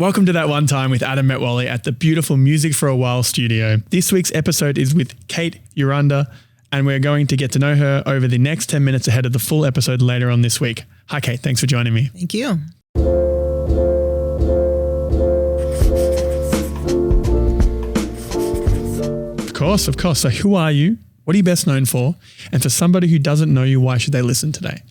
Welcome to That One Time with Adam Metwally at the beautiful Music for a While studio. This week's episode is with Kate Yurenda, and we're going to get to know her over the next 10 minutes ahead of the full episode later on this week. Hi, Kate. Thanks for joining me. Thank you. Of course. So who are you? What are you best known for? And for somebody who doesn't know you, why should they listen today?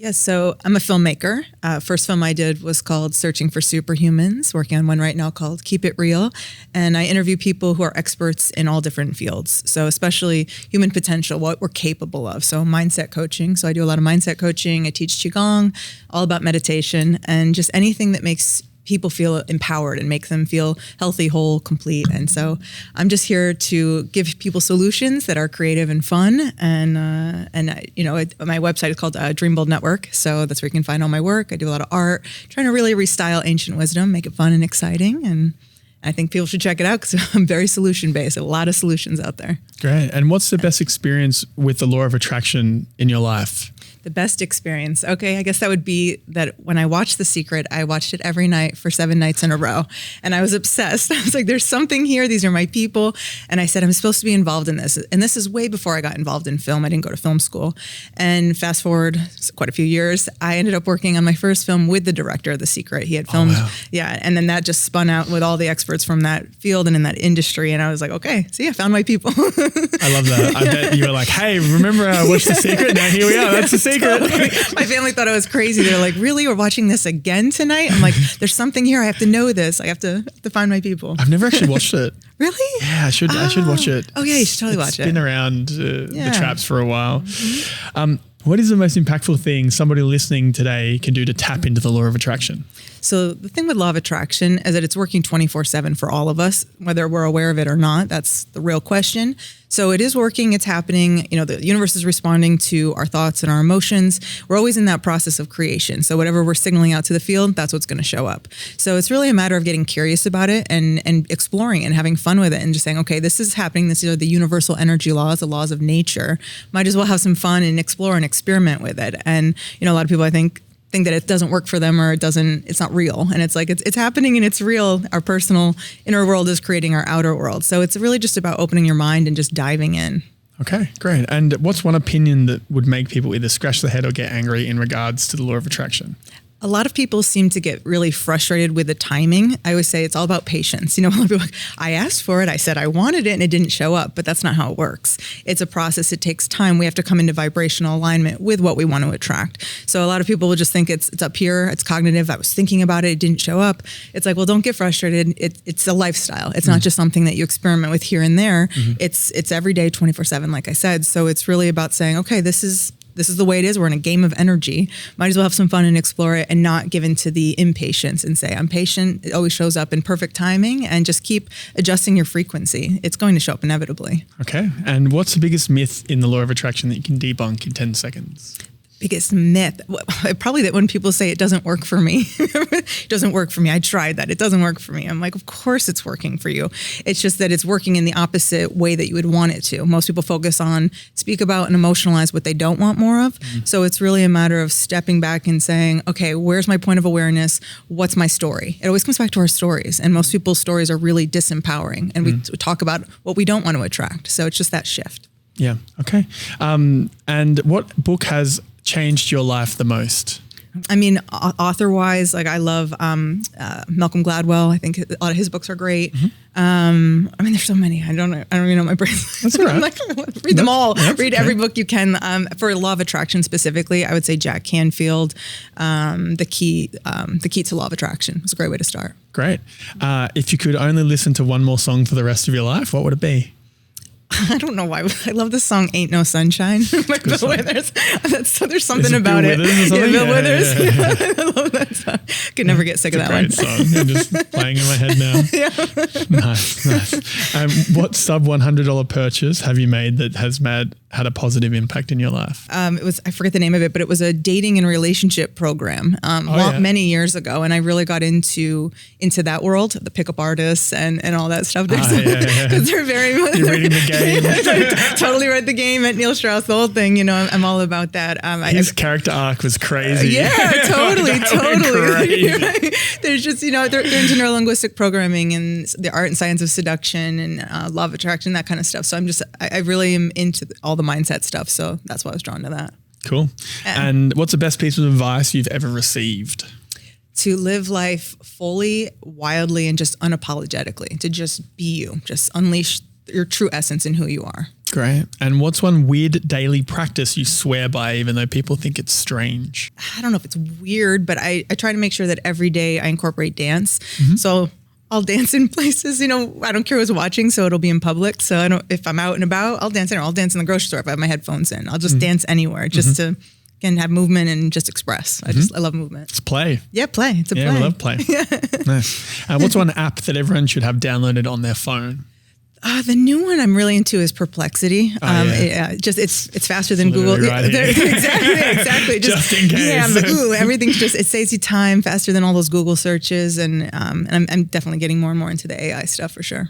Yes, so I'm a filmmaker. First film I did was called Searching for Superhumans, working on one right now called Keep It Real. And I interview people who are experts in all different fields. So especially human potential, what we're capable of. So mindset coaching. So I do a lot of mindset coaching. I teach Qigong, all about meditation, and just anything that makes people feel empowered and make them feel healthy, whole, complete. And so I'm just here to give people solutions that are creative and fun. And my website is called Dream Bold Network. So that's where you can find all my work. I do a lot of art, trying to really restyle ancient wisdom, make it fun and exciting. And I think people should check it out because I'm very solution-based. A lot of solutions out there. Great. And what's the best experience with the law of attraction in your life? The best experience. Okay, I guess that would be that when I watched The Secret, I watched it every night for 7 nights in a row. And I was obsessed. I was like, there's something here. These are my people. And I said, I'm supposed to be involved in this. And this is way before I got involved in film. I didn't go to film school. And fast forward quite a few years, I ended up working on my first film with the director of The Secret. He had filmed, and then that just spun out with all the experts from that field and in that industry. And I was like, okay, see, I found my people. I love that. I bet you were like, hey, remember I watched The Secret? Now here we are. That's The Secret. Totally. My family thought I was crazy. They're like, really? We're watching this again tonight? I'm like, there's something here. I have to know this. I have to find my people. I've never actually watched it. Really? Yeah, I should watch it. Oh yeah, you should totally watch it. It's been around the traps for a while. Mm-hmm. What is the most impactful thing somebody listening today can do to tap into the law of attraction? So the thing with law of attraction is that it's working 24/7 for all of us, whether we're aware of it or not. That's the real question. So it is working, it's happening. The universe is responding to our thoughts and our emotions. We're always in that process of creation. So whatever we're signaling out to the field, that's what's going to show up. So it's really a matter of getting curious about it and exploring and having fun with it and just saying, okay, this is happening. These are the universal energy laws, the laws of nature. Might as well have some fun and explore and experiment with it. And, a lot of people, I think that it doesn't work for them or it's not real. And it's like, it's happening and it's real. Our personal inner world is creating our outer world. So it's really just about opening your mind and just diving in. Okay, great. And what's one opinion that would make people either scratch their head or get angry in regards to the law of attraction? A lot of people seem to get really frustrated with the timing. I always say it's all about patience. A lot of people are like, I asked for it, I said I wanted it, and it didn't show up, but that's not how it works. It's a process, it takes time. We have to come into vibrational alignment with what we want to attract. So a lot of people will just think it's up here, it's cognitive, I was thinking about it, it didn't show up. It's like, well, don't get frustrated. It's a lifestyle. It's not just something that you experiment with here and there. Mm-hmm. It's every day, 24/7, like I said. So it's really about saying, okay, this is the way it is. We're in a game of energy. Might as well have some fun and explore it and not give in to the impatience and say, I'm patient. It always shows up in perfect timing and just keep adjusting your frequency. It's going to show up inevitably. Okay. And what's the biggest myth in the law of attraction that you can debunk in 10 seconds? Biggest myth, probably that when people say it doesn't work for me, it doesn't work for me. I tried that. It doesn't work for me. I'm like, of course it's working for you. It's just that it's working in the opposite way that you would want it to. Most people focus on, speak about and emotionalize what they don't want more of. Mm-hmm. So it's really a matter of stepping back and saying, okay, where's my point of awareness? What's my story? It always comes back to our stories. And most people's stories are really disempowering. And we talk about what we don't want to attract. So it's just that shift. Yeah. Okay. And what book has changed your life the most? I mean, author-wise, like I love Malcolm Gladwell. I think a lot of his books are great. Mm-hmm. There's so many. I don't even know my brain. That's all right. I'm like, read them all. Read every book you can. For law of attraction specifically, I would say Jack Canfield, The Key to Law of Attraction. It's a great way to start. Great. If you could only listen to one more song for the rest of your life, what would it be? I don't know why. I love the song "Ain't No Sunshine" by Bill Withers. There's something about it. Bill Withers. I love that song. Could never get sick of that one. Great song. I'm just playing in my head now. Yeah. Nice. What sub $100 purchase have you made that has had a positive impact in your life? It was, I forget the name of it, but it was a dating and relationship program many years ago. And I really got into that world, the pickup artists and all that stuff. Because they're very much. You're reading the game. Totally read the game at Neil Strauss, the whole thing. You know, I'm all about that. His character arc was crazy. Yeah, totally. Crazy. There's just, you know, they're into neurolinguistic programming and the art and science of seduction and law of attraction, that kind of stuff. So I really am into all the mindset stuff. So that's why I was drawn to that. Cool. And what's the best piece of advice you've ever received? To live life fully, wildly, and just unapologetically, to just be you, just unleash your true essence in who you are. Great. And what's one weird daily practice you swear by, even though people think it's strange? I don't know if it's weird, but I try to make sure that every day I incorporate dance. So I'll dance in places, you know, I don't care who's watching, so it'll be in public. So if I'm out and about, I'll dance anywhere. I'll dance in the grocery store if I have my headphones in. I'll just dance anywhere just to, again, have movement and just express. I love movement. It's play. Yeah, play. It's a play. Yeah, we love play. Nice. What's one app that everyone should have downloaded on their phone? The new one I'm really into is Perplexity. It's faster than Google. Right Exactly. Just in case. Yeah, I'm like, everything's it saves you time faster than all those Google searches. And I'm definitely getting more and more into the AI stuff for sure.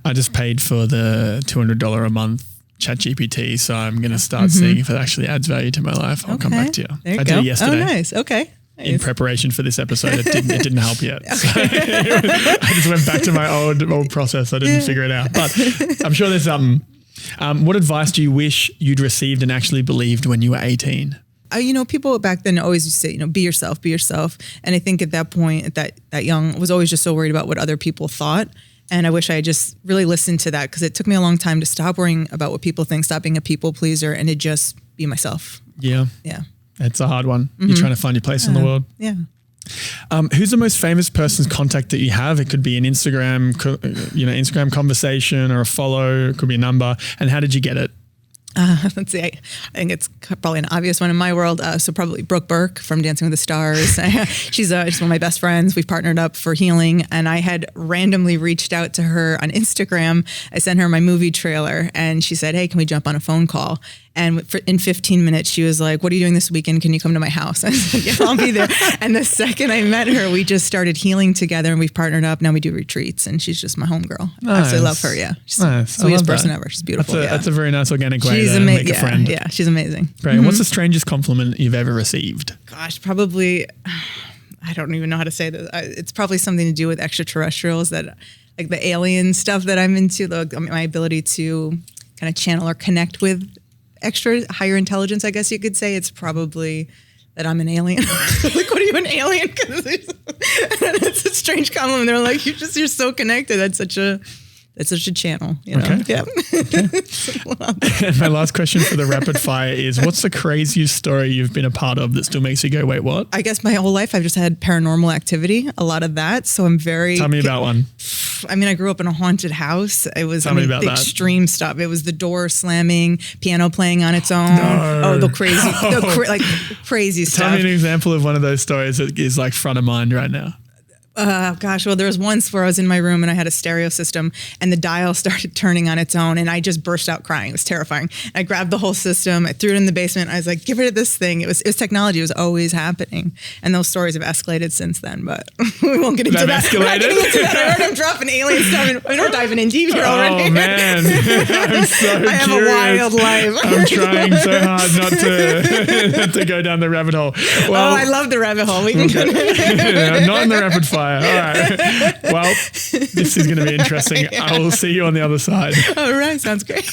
I just paid for the $200 a month ChatGPT, so I'm going to start seeing if it actually adds value to my life. I'll come back to you. There you I go. did it yesterday. Oh, nice. Okay. In preparation for this episode, it didn't help yet. So I just went back to my old process. I didn't figure it out, but I'm sure there's something. What advice do you wish you'd received and actually believed when you were 18? You know, people back then always used to say, you know, be yourself. And I think at that point, that young, I was always just so worried about what other people thought. And I wish I had just really listened to that, because it took me a long time to stop worrying about what people think, stop being a people pleaser, and to just be myself. Yeah. Yeah. It's a hard one. You're trying to find your place in the world. Yeah. Who's the most famous person's contact that you have? It could be an Instagram conversation or a follow. It could be a number. And how did you get it? Let's see. I think it's probably an obvious one in my world. So probably Brooke Burke from Dancing with the Stars. She's one of my best friends. We've partnered up for healing, and I had randomly reached out to her on Instagram. I sent her my movie trailer, and she said, "Hey, can we jump on a phone call?" And in 15 minutes, she was like, "What are you doing this weekend? Can you come to my house?" I said, "Yeah, I'll be there." And the second I met her, we just started healing together, and we've partnered up. Now we do retreats, and she's just my homegirl. Nice. I absolutely love her. Yeah, she's the sweetest person ever. She's beautiful. That's a very nice organic way she's to make a friend. Yeah, she's amazing. Great. What's the strangest compliment you've ever received? Gosh, probably, I don't even know how to say this. It's probably something to do with extraterrestrials, that like the alien stuff that I'm into, my ability to kind of channel or connect with extra higher intelligence, I guess you could say. It's probably that I'm an alien. Like, what are you, an alien? Because it's a strange compliment. They're like, you're so connected. That's such a channel, you know? Okay. Yeah. Okay. And my last question for the rapid fire is, what's the craziest story you've been a part of that still makes you go, wait, what? I guess my whole life I've just had paranormal activity, a lot of that. So I'm very... Tell me about one. I mean, I grew up in a haunted house. It was the extreme stuff. It was the door slamming, piano playing on its own. No. Oh, the crazy stuff. Tell me an example of one of those stories that is like front of mind right now. Gosh, well, there was once where I was in my room and I had a stereo system and the dial started turning on its own and I just burst out crying. It was terrifying. I grabbed the whole system, I threw it in the basement. I was like, get rid of this thing. It was technology. It was always happening. And those stories have escalated since then, but we won't get into that. Escalated? I heard him dropping alien stuff and we're diving in deep here already. Oh man, I'm so I have curious. a wild life. I'm trying so hard not to go down the rabbit hole. Well, I love the rabbit hole. We can I'm not in the rapid fire. All right. Well, this is going to be interesting. I will see you on the other side. All right. Sounds great.